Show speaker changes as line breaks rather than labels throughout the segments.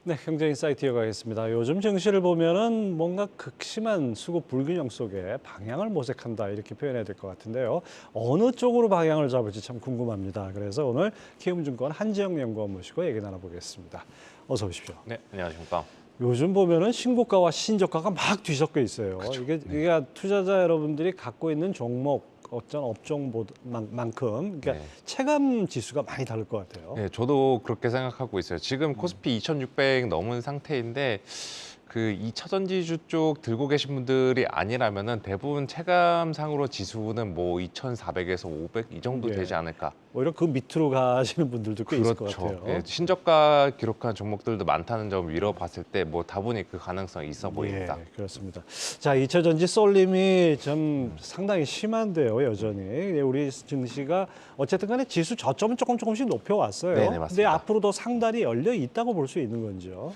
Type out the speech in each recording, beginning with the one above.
네, 경제인사이트 이어가겠습니다. 요즘 증시를 보면은 뭔가 극심한 수급 불균형 속에 방향을 모색한다 이렇게 표현해야 될 것 같은데요. 어느 쪽으로 방향을 잡을지 참 궁금합니다. 그래서 오늘 키움증권 한지영 연구원 모시고 얘기 나눠보겠습니다. 어서 오십시오.
네, 안녕하십니까.
요즘 보면은 신고가와 신저가가 막 뒤섞여 있어요.
그쵸.
이게 투자자 여러분들이 갖고 있는 종목 어떤 업종만큼 그러니까
네.
체감 지수가 많이 다를 것 같아요.
네, 저도 그렇게 생각하고 있어요. 지금 코스피 2,600 넘은 상태인데 그 2차 전지주 쪽 들고 계신 분들이 아니라면은 대부분 체감상으로 지수는 뭐 2,400에서 500 이 정도
예.
되지 않을까.
오히려 그 밑으로 가시는 분들도 꽤 있을 것 같아요.
예, 신저가 기록한 종목들도 많다는 점을 미뤄봤을 때 뭐 다분히 그 가능성이 있어 보입니다.
예, 그렇습니다. 자, 2차 전지 쏠림이 좀 상당히 심한데요, 여전히. 예, 우리 증시가 어쨌든 간에 지수 저점은 조금씩 높여왔어요.
네네, 맞습니다.
근데 앞으로 더 상단이 열려 있다고 볼 수 있는 건지요.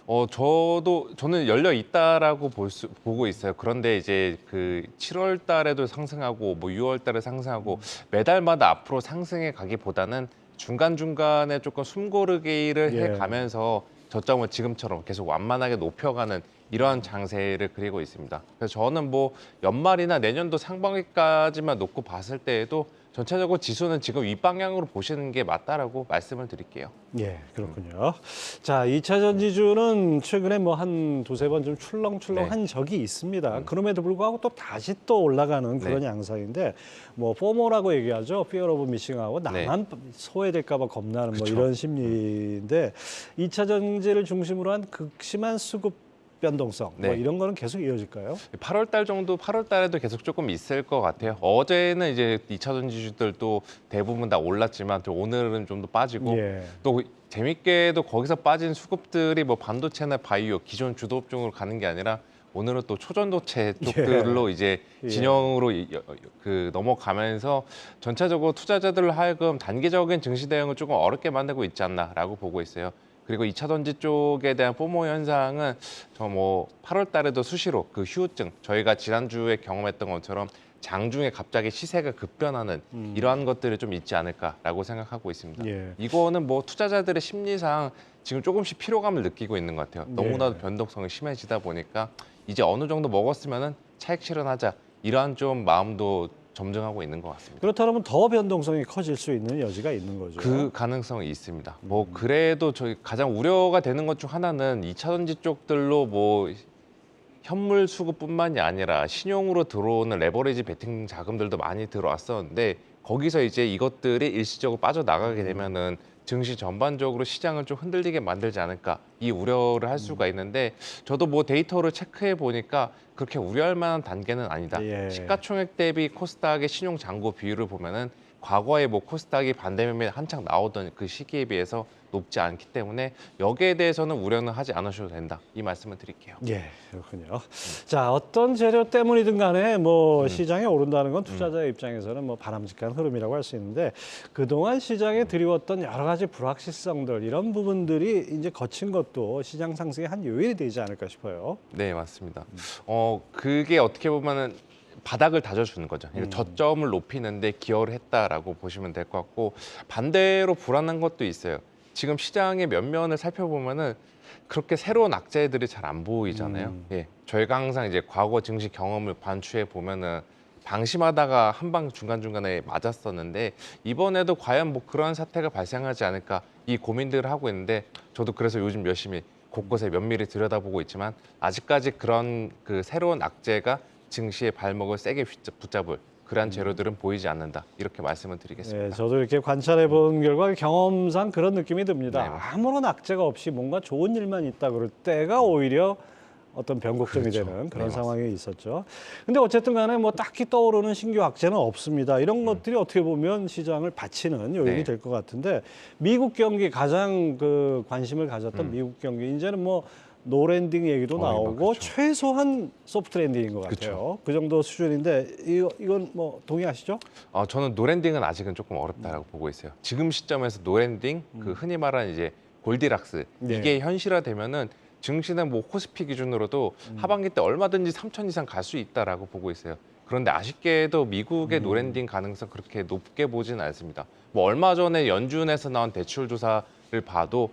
저는 열려 있다라고 보고 있어요. 그런데 이제 그 7월 달에도 상승하고 뭐 6월 달에 상승하고 매달마다 앞으로 상승해 가기보다는 중간중간에 조금 숨고르기를
예.
해가면서 저점을 지금처럼 계속 완만하게 높여가는 이러한 장세를 그리고 있습니다. 그래서 저는 뭐 연말이나 내년도 상반기까지만 놓고 봤을 때에도 전체적으로 지수는 지금 윗방향으로 보시는 게 맞다라고 말씀을 드릴게요.
예, 그렇군요. 자, 2차 전지주는 최근에 뭐 한 두세 번 좀 출렁출렁한 적이 있습니다. 그럼에도 불구하고 또 다시 또 올라가는 그런
네.
양상인데 뭐 포모라고 얘기하죠. Fear of Missing하고
네.
나만 소외될까 봐 겁나는 뭐
그쵸.
이런 심리인데 2차 전지를 중심으로 한 극심한 수급 변동성 뭐
네.
이런 거는 계속 이어질까요?
8월 달 정도, 8월 달에도 계속 조금 있을 것 같아요. 어제는 이제 2차 전지주들도 대부분 다 올랐지만 또 오늘은 좀 더 빠지고
예.
또 재밌게도 거기서 빠진 수급들이 뭐 반도체나 바이오, 기존 주도 업종으로 가는 게 아니라 오늘은 또 초전도체 쪽들로 이제
예.
진영으로 넘어가면서 전체적으로 투자자들로 하여금 단기적인 증시 대응을 조금 어렵게 만들고 있지 않나라고 보고 있어요. 그리고 2차 전지 쪽에 대한 포모 현상은 저 뭐 8월 달에도 수시로 그 휴증 저희가 지난주에 경험했던 것처럼 장중에 갑자기 시세가 급변하는 이러한 것들이 좀 있지 않을까라고 생각하고 있습니다.
예.
이거는 뭐 투자자들의 심리상 지금 조금씩 피로감을 느끼고 있는 것 같아요. 너무나도
예.
변동성이 심해지다 보니까 이제 어느 정도 먹었으면은 차익 실현하자 이러한 좀 마음도 점증하고 있는 것 같습니다.
그렇다면 더 변동성이 커질 수 있는 여지가 있는 거죠.
그 가능성이 있습니다. 뭐 그래도 저희 가장 우려가 되는 것 중 하나는 2차 전지 쪽들로 뭐 현물 수급뿐만이 아니라 신용으로 들어오는 레버리지 베팅 자금들도 많이 들어왔었는데 거기서 이제 이것들이 일시적으로 빠져나가게 되면은 증시 전반적으로 시장을 좀 흔들리게 만들지 않을까 이 우려를 할 수가 있는데 저도 뭐 데이터를 체크해 보니까 그렇게 우려할 만한 단계는 아니다.
예.
시가총액 대비 코스닥의 신용 잔고 비율을 보면은 과거에 뭐 코스닥이 반대매매 한창 나오던 그 시기에 비해서 높지 않기 때문에 여기에 대해서는 우려는 하지 않으셔도 된다. 이 말씀을 드릴게요.
예, 그렇군요. 자, 어떤 재료 때문이든 간에 뭐 시장에 오른다는 건 투자자의 입장에서는 뭐 바람직한 흐름이라고 할 수 있는데 그동안 시장에 드리웠던 여러 가지 불확실성들 이런 부분들이 이제 거친 것도 시장 상승의 한 요인이 되지 않을까 싶어요.
네, 맞습니다. 그게 어떻게 보면은 바닥을 다져주는 거죠. 그러니까 저점을 높이는데 기여를 했다라고 보시면 될 것 같고 반대로 불안한 것도 있어요. 지금 시장의 면면을 살펴보면은 그렇게 새로운 악재들이 잘 안 보이잖아요. 예, 저희가 항상 이제 과거 증시 경험을 반추해 보면은 방심하다가 한 방 중간중간에 맞았었는데 이번에도 과연 뭐 그런 사태가 발생하지 않을까 이 고민들을 하고 있는데 저도 그래서 요즘 열심히 곳곳에 면밀히 들여다보고 있지만 아직까지 그런 그 새로운 악재가 증시의 발목을 세게 붙잡을 그러한 재료들은 보이지 않는다. 이렇게 말씀을 드리겠습니다.
예, 저도 이렇게 관찰해 본 결과 경험상 그런 느낌이 듭니다.
네, 맞습니다.
아무런 악재가 없이 뭔가 좋은 일만 있다 그럴 때가 오히려 어떤 변곡점이
그렇죠.
되는 그런
네,
상황이 있었죠. 근데 어쨌든 간에 뭐 딱히 떠오르는 신규 악재는 없습니다. 이런 것들이 어떻게 보면 시장을 받치는 요인이
네.
될 것 같은데 미국 경기 가장 그 관심을 가졌던 미국 경기 이제는 뭐 노랜딩 얘기도 나오고
그렇죠.
최소한 소프트 랜딩인 것 같아요. 그 정도 수준인데 이건 뭐 동의하시죠?
저는 노랜딩은 아직은 조금 어렵다라고 보고 있어요. 지금 시점에서 노랜딩, 그 흔히 말하는 이제 골디락스
네.
이게 현실화되면은 증시는 뭐 코스피 기준으로도 하반기 때 얼마든지 3천 이상 갈 수 있다라고 보고 있어요. 그런데 아쉽게도 미국의 노랜딩 가능성 그렇게 높게 보지는 않습니다. 뭐 얼마 전에 연준에서 나온 대출 조사 봐도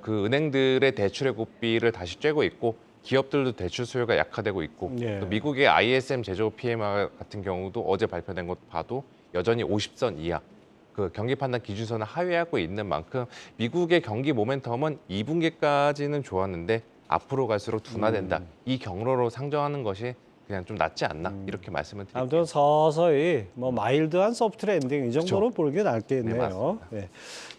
그 은행들의 대출 회고비를 다시 쬐고 있고 기업들도 대출 수요가 약화되고 있고
예.
또 미국의 ISM 제조업 PMI 같은 경우도 어제 발표된 것 봐도 여전히 50선 이하 그 경기 판단 기준선을 하회하고 있는 만큼 미국의 경기 모멘텀은 2분기까지는 좋았는데 앞으로 갈수록 둔화된다. 이 경로로 상정하는 것이 그냥 좀 낫지 않나 이렇게 말씀을 드릴게요.
아무튼 서서히 뭐 마일드한 소프트 랜딩 이 정도로 보는 게 낫겠네요.
맞습니다.
네.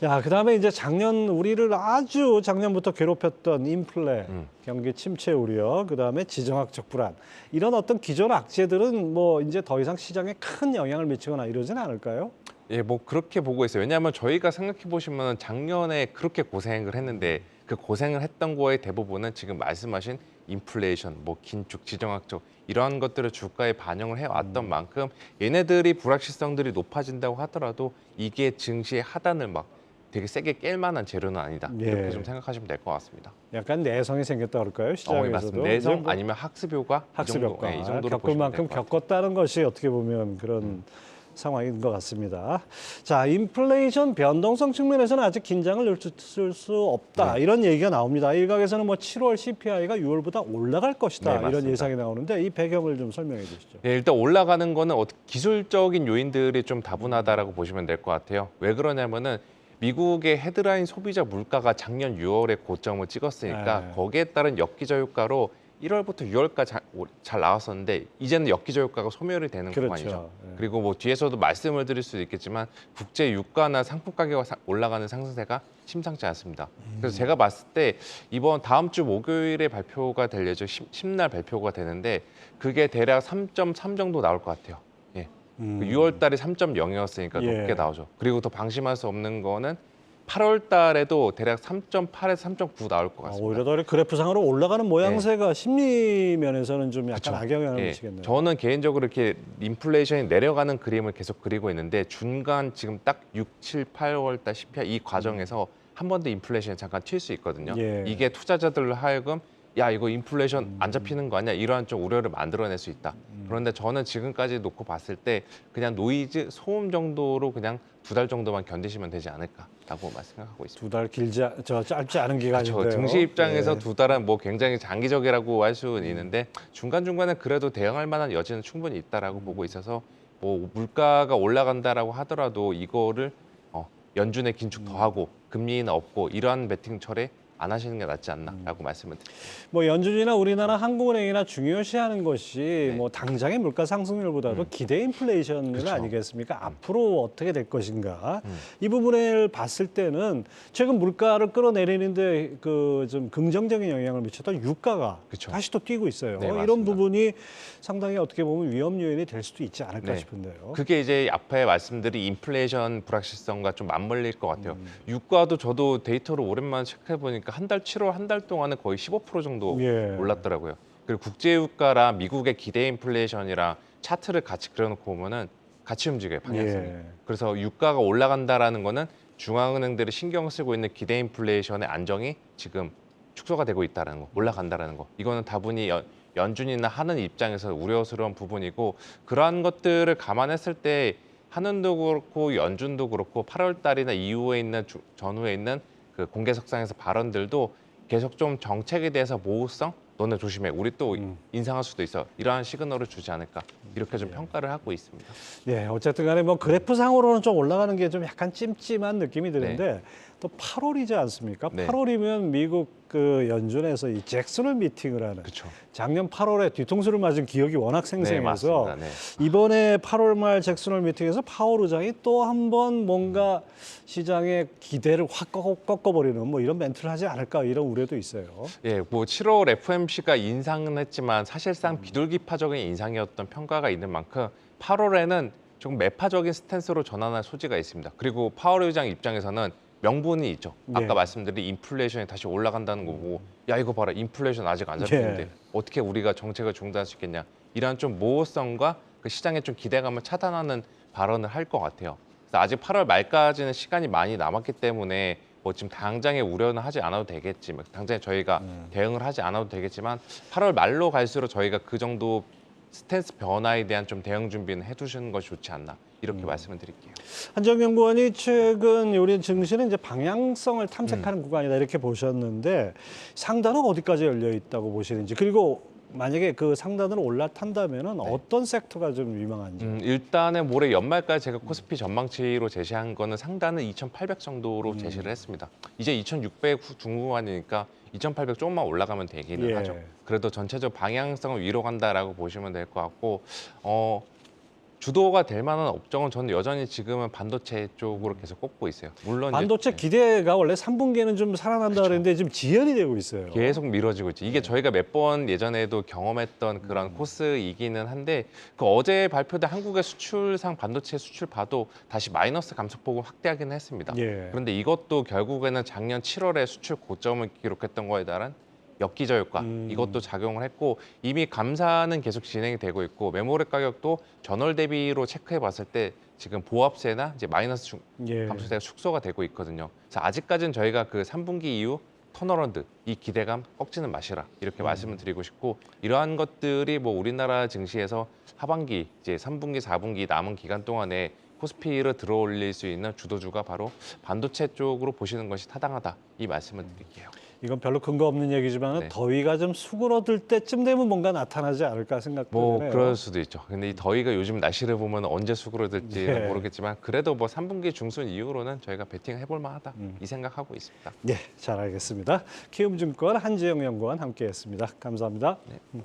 자, 그다음에 이제 작년 우리를 아주 작년부터 괴롭혔던 인플레, 경기 침체 우려, 그다음에 지정학적 불안 이런 어떤 기존 악재들은 뭐 이제 더 이상 시장에 큰 영향을 미치거나 이러진 않을까요?
예, 뭐 그렇게 보고 있어요. 왜냐하면 저희가 생각해 보시면 작년에 그렇게 고생을 했는데 그 고생을 했던 거의 대부분은 지금 말씀하신 인플레이션, 뭐 긴축, 지정학적 이러한 것들을 주가에 반영을 해왔던 만큼 얘네들이 불확실성들이 높아진다고 하더라도 이게 증시의 하단을 막 되게 세게 깰 만한 재료는 아니다.
예.
이렇게 좀 생각하시면 될 것 같습니다.
약간 내성이 생겼다 그럴까요?
예,
시장에서도.
맞습니다.
이제
내성
뭐
아니면 학습 효과
학습
이 정도,
효과
이 정도로
겪을
보시면
만큼
될 것 같아요.
겪었다는 것이 어떻게 보면 그런 상황인 것 같습니다. 자, 인플레이션 변동성 측면에서는 아직 긴장을 늦출 수 없다. 이런 얘기가 나옵니다. 일각에서는 뭐 7월 CPI가 6월보다 올라갈 것이다.
네,
이런
맞습니다.
예상이 나오는데 이 배경을 좀 설명해 주시죠.
예, 일단 올라가는 거는 기술적인 요인들이 좀 다분하다라고 보시면 될 것 같아요. 왜 그러냐면은 미국의 헤드라인 소비자 물가가 작년 6월에 고점을 찍었으니까
네.
거기에 따른 역기저 효과로 1월부터 6월까지 잘 나왔었는데 이제는 역기저 효과가 소멸이 되는
그렇죠.
구간이죠.
네.
그리고 뭐 뒤에서도 말씀을 드릴 수도 있겠지만 국제 유가나 상품 가격이 올라가는 상승세가 심상치 않습니다. 그래서 제가 봤을 때 이번 다음 주 목요일에 발표가 될 예정 10날 발표가 되는데 그게 대략 3.3 정도 나올 것 같아요. 예. 6월 달에 3.0이었으니까
예.
높게 나오죠. 그리고 더 방심할 수 없는 거는 8월 달에도 대략 3.8에서 3.9 나올 것 같습니다.
오히려 더 그래프상으로 올라가는 모양새가 심리 면에서는 좀 약간
그쵸.
악영향을
예,
미치겠네요.
저는 개인적으로 이렇게 인플레이션이 내려가는 그림을 계속 그리고 있는데 중간 지금 딱 6, 7, 8월 달 CPI 이 과정에서 한 번 더 인플레이션이 잠깐 튈 수 있거든요.
예.
이게 투자자들로 하여금 야 이거 인플레이션 안 잡히는 거 아니야? 이러한 좀 우려를 만들어낼 수 있다. 그런데 저는 지금까지 놓고 봤을 때 그냥 노이즈, 소음 정도로 그냥 2달 정도만 견디시면 되지 않을까라고 생각하고 있습니다.
2달 짧지 않은 기간인데요.
그렇죠. 증시 입장에서
예.
2달은 뭐 굉장히 장기적이라고 할 수는 있는데 중간중간에 그래도 대응할 만한 여지는 충분히 있다라고 보고 있어서 뭐 물가가 올라간다라고 하더라도 이거를 연준의 긴축 더하고 금리 인하 없고 이러한 베팅철에 안 하시는 게 낫지 않나라고 말씀을 드립니다.
뭐 연준이나 우리나라 한국은행이나 중요시하는 것이
네.
뭐 당장의 물가 상승률보다도 기대 인플레이션
그쵸.
아니겠습니까? 앞으로 어떻게 될 것인가? 이 부분을 봤을 때는 최근 물가를 끌어내리는데 그 좀 긍정적인 영향을 미쳤던 유가가
그쵸.
다시 또 뛰고 있어요.
네,
이런
맞습니다.
부분이 상당히 어떻게 보면 위험 요인이 될 수도 있지 않을까
네.
싶은데요.
그게 이제 앞에 말씀드린 인플레이션 불확실성과 좀 맞물릴 것 같아요. 유가도 저도 데이터를 오랜만에 체크해 보니까 한 달 7월 한 달 동안은 거의 15% 정도
예.
올랐더라고요. 그리고 국제 유가랑 미국의 기대 인플레이션이랑 차트를 같이 그려놓고 보면은 같이 움직여요 방향성이.
예.
그래서 유가가 올라간다라는 거는 중앙은행들이 신경 쓰고 있는 기대 인플레이션의 안정이 지금 축소가 되고 있다는 거, 올라간다라는 거. 이거는 다분히 연준이나 하는 입장에서 우려스러운 부분이고 그러한 것들을 감안했을 때 한은도 그렇고 연준도 그렇고 8월 달이나 이후에 있는 전후에 있는 그 공개석상에서 발언들도 계속 좀 정책에 대해서 모호성 너네 조심해 우리 또 인상할 수도 있어 이러한 시그널을 주지 않을까 이렇게 좀 평가를 하고 있습니다.
네, 어쨌든 간에 뭐 그래프상으로는 좀 올라가는 게 좀 약간 찜찜한 느낌이 드는데 또 8월이지 않습니까?
네.
8월이면 미국 그 연준에서 이 잭슨홀 미팅을 하는
그렇죠.
작년 8월에 뒤통수를 맞은 기억이 워낙
네,
생생해서
맞습니다. 네.
이번에 8월 말 잭슨홀 미팅에서 파월 의장이 또 한 번 뭔가 시장의 기대를 확 꺾어버리는 뭐 이런 멘트를 하지 않을까 이런 우려도 있어요.
예, 뭐 7월 FOMC가 인상은 했지만 사실상 비둘기파적인 인상이었던 평가가 있는 만큼 8월에는 조금 매파적인 스탠스로 전환할 소지가 있습니다. 그리고 파월 의장 입장에서는 명분이 있죠. 아까
네.
말씀드린 인플레이션이 다시 올라간다는 거고 야 이거 봐라 인플레이션 아직 안 잡히는데
네.
어떻게 우리가 정책을 중단할 수 있겠냐 이런 좀 모호성과 그 시장의 좀 기대감을 차단하는 발언을 할 것 같아요. 그래서 아직 8월 말까지는 시간이 많이 남았기 때문에 뭐 지금 당장의 우려는 하지 않아도 되겠지만 당장에 저희가 대응을 하지 않아도 되겠지만 8월 말로 갈수록 저희가 그 정도 스탠스 변화에 대한 좀 대응 준비는 해두시는 것이 좋지 않나 이렇게 말씀을 드릴게요.
한정연구원이 최근 우리 증시는 이제 방향성을 탐색하는 구간이다 이렇게 보셨는데 상단은 어디까지 열려 있다고 보시는지 그리고 만약에 그 상단으로 올라탄다면은 어떤 섹터가 좀 유망한지.
일단은 올해 연말까지 제가 코스피 전망치로 제시한 거는 상단은 2,800 정도로 제시를 했습니다. 이제 2,600 중후반이니까 2,800 조금만 올라가면 되기는
예.
하죠. 그래도 전체적 방향성은 위로 간다라고 보시면 될 것 같고 주도가 될 만한 업종은 저는 여전히 지금은 반도체 쪽으로 계속 꼽고 있어요. 물론
반도체
이제
기대가 원래 3분기에는 좀 살아난다 그랬는데 지금 지연이 되고 있어요.
계속 미뤄지고 있죠. 이게 저희가 몇 번 예전에도 경험했던 그런 코스이기는 한데 그 어제 발표된 한국의 수출상 반도체 수출 봐도 다시 마이너스 감소폭을 확대하긴 했습니다.
예.
그런데 이것도 결국에는 작년 7월에 수출 고점을 기록했던 거에 따른 역기저 효과 이것도 작용을 했고 이미 감사는 계속 진행이 되고 있고 메모리 가격도 전월 대비로 체크해 봤을 때 지금 보합세나 이제 마이너스
예.
감소세가 축소가 되고 있거든요. 그래서 아직까지는 저희가 그 3분기 이후 턴어라운드 이 기대감 꺾지는 마시라 이렇게 말씀을 드리고 싶고 이러한 것들이 뭐 우리나라 증시에서 하반기 이제 3분기 4분기 남은 기간 동안에 코스피를 들어올릴 수 있는 주도주가 바로 반도체 쪽으로 보시는 것이 타당하다 이 말씀을 드릴게요.
이건 별로 근거 없는 얘기지만
네.
더위가 좀 수그러들 때쯤 되면 뭔가 나타나지 않을까 생각도
뭐
드네요.
그럴 수도 있죠. 근데 이 더위가 요즘 날씨를 보면 언제 수그러들지는
네.
모르겠지만 그래도 뭐 3분기 중순 이후로는 저희가 베팅 해볼 만하다 이 생각하고 있습니다.
네, 잘 알겠습니다. 키움증권 한지영 연구원 함께했습니다. 감사합니다.
네.